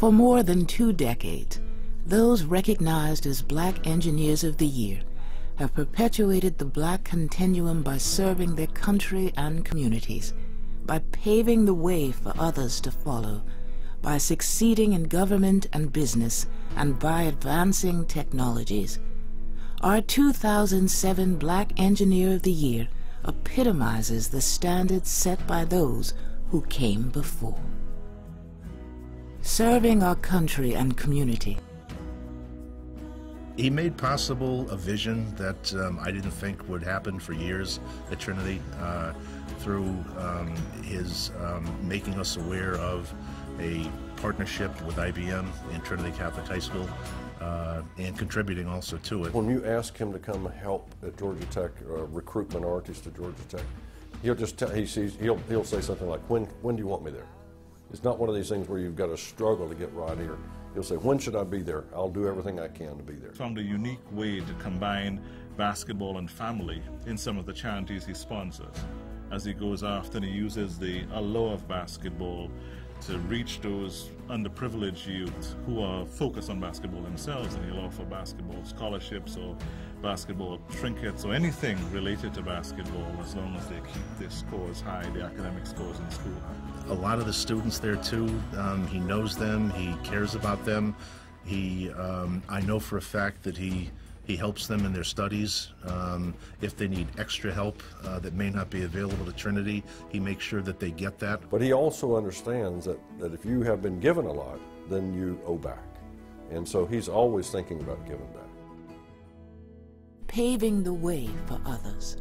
For more than 2 decades, those recognized as Black Engineers of the Year have perpetuated the Black continuum by serving their country and communities, by paving the way for others to follow, by succeeding in government and business, and by advancing technologies. Our 2007 Black Engineer of the Year epitomizes the standards set by those who came before. Serving our country and community. He made possible a vision that I didn't think would happen for years at Trinity, through his making us aware of a partnership with IBM and Trinity Catholic High School, and contributing also to it. When you ask him to come help at Georgia Tech, recruit minorities to Georgia Tech, he'll just tell, he'll say something like, when do you want me there? It's not one of these things where you've got to struggle to get right here. He'll say, when should I be there? I'll do everything I can to be there. Found a unique way to combine basketball and family in some of the charities he sponsors. As he goes after and he uses the allure of basketball to reach those underprivileged youth who are focused on basketball themselves, and he'll offer basketball scholarships or basketball trinkets or anything related to basketball, as long as they keep their scores high, the academic scores in school high. A lot of the students there too, he knows them, he cares about them. I know for a fact that he helps them in their studies. If they need extra help that may not be available to Trinity, he makes sure that they get that. But he also understands that if you have been given a lot, then you owe back. And so he's always thinking about giving back. Paving the way for others.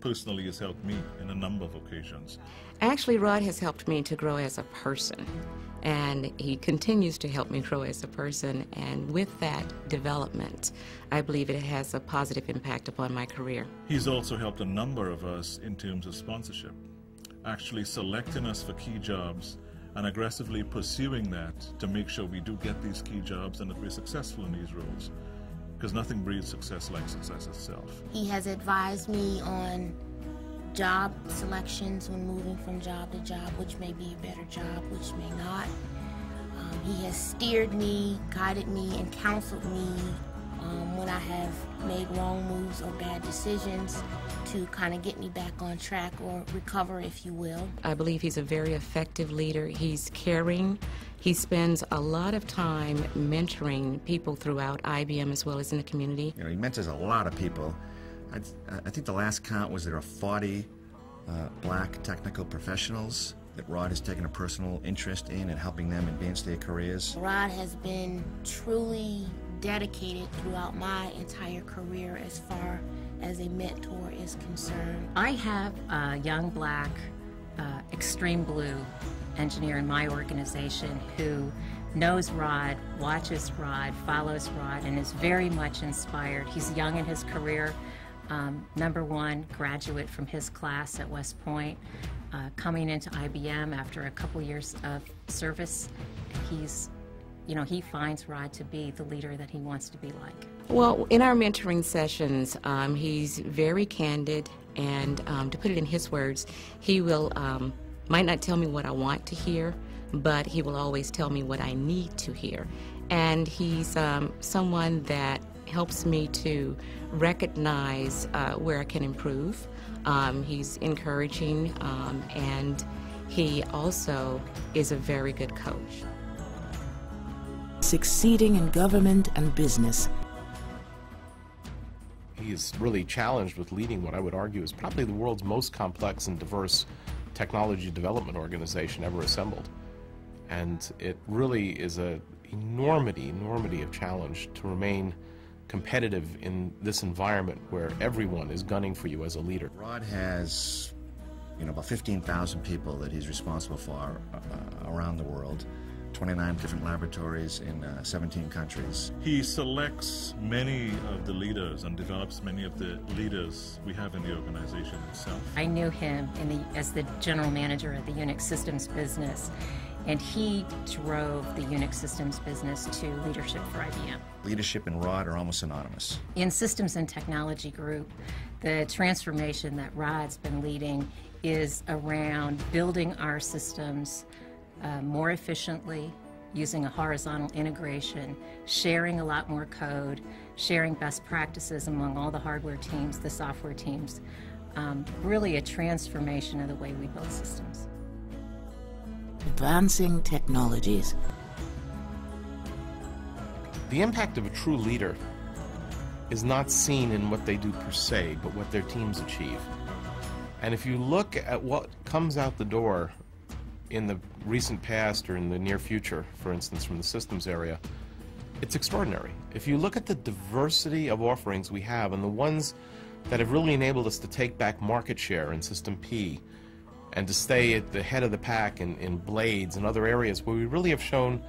Personally, has helped me in a number of occasions. Actually, Rod has helped me to grow as a person, and he continues to help me grow as a person, and with that development, I believe it has a positive impact upon my career. He's also helped a number of us in terms of sponsorship, actually selecting us for key jobs and aggressively pursuing that to make sure we do get these key jobs and that we're successful in these roles. Because nothing breeds success like success itself. He has advised me on job selections when moving from job to job, which may be a better job, which may not. He has steered me, guided me, and counseled me when I have made wrong moves or bad decisions to kind of get me back on track or recover, if you will. I believe he's a very effective leader. He's caring. He spends a lot of time mentoring people throughout IBM as well as in the community. You know, he mentors a lot of people. I think the last count was there are 40 Black technical professionals that Rod has taken a personal interest in and helping them advance their careers. Rod has been truly dedicated throughout my entire career as far as a mentor is concerned. I have a young Black extreme blue engineer in my organization who knows Rod, watches Rod, follows Rod, and is very much inspired. He's young in his career, #1 graduate from his class at West Point, coming into IBM after a couple years of service. He finds Rod to be the leader that he wants to be like. Well, in our mentoring sessions, he's very candid, and to put it in his words, he will might not tell me what I want to hear, but he will always tell me what I need to hear. And he's someone that helps me to recognize where I can improve. He's encouraging, and he also is a very good coach. Succeeding in government and business. He is really challenged with leading what I would argue is probably the world's most complex and diverse technology development organization ever assembled. And it really is an enormity of challenge to remain competitive in this environment where everyone is gunning for you as a leader. Rod has, about 15,000 people that he's responsible for around the world. 29 different laboratories in 17 countries. He selects many of the leaders and develops many of the leaders we have in the organization itself. I knew him as the general manager of the Unix Systems business, and he drove the Unix Systems business to leadership for IBM. Leadership and Rod are almost synonymous. In Systems and Technology Group, the transformation that Rod's been leading is around building our systems more efficiently, using a horizontal integration, sharing a lot more code, sharing best practices among all the hardware teams, the software teams. Really a transformation of the way we build systems. Advancing technologies. The impact of a true leader is not seen in what they do per se, but what their teams achieve. And if you look at what comes out the door in the recent past or in the near future, for instance, from the systems area, it's extraordinary. If you look at the diversity of offerings we have and the ones that have really enabled us to take back market share in System P and to stay at the head of the pack in blades and other areas where we really have shown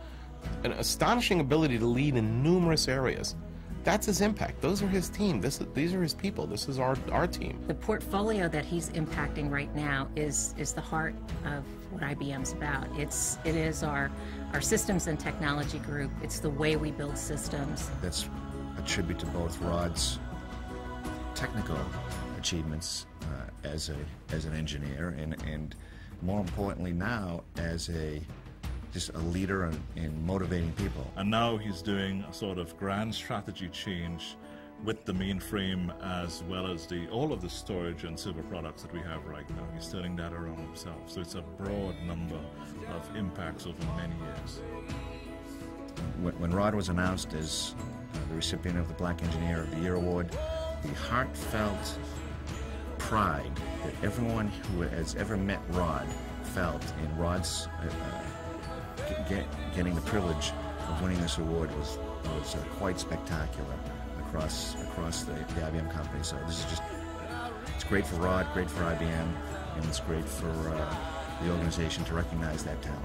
an astonishing ability to lead in numerous areas. That's his impact. Those are his team. These are his people. This is our team. The portfolio that he's impacting right now is the heart of what IBM's about. It is our systems and technology group. It's the way we build systems. That's a tribute to both Rod's technical achievements as an engineer and more importantly now as just a leader in motivating people. And now he's doing a sort of grand strategy change with the mainframe as well as all of the storage and server products that we have right now. He's turning that around himself. So it's a broad number of impacts over many years. When Rod was announced as the recipient of the Black Engineer of the Year Award, the heartfelt pride that everyone who has ever met Rod felt in Rod's getting the privilege of winning this award was quite spectacular across the IBM company. So this is it's great for Rod, great for IBM, and it's great for the organization to recognize that talent.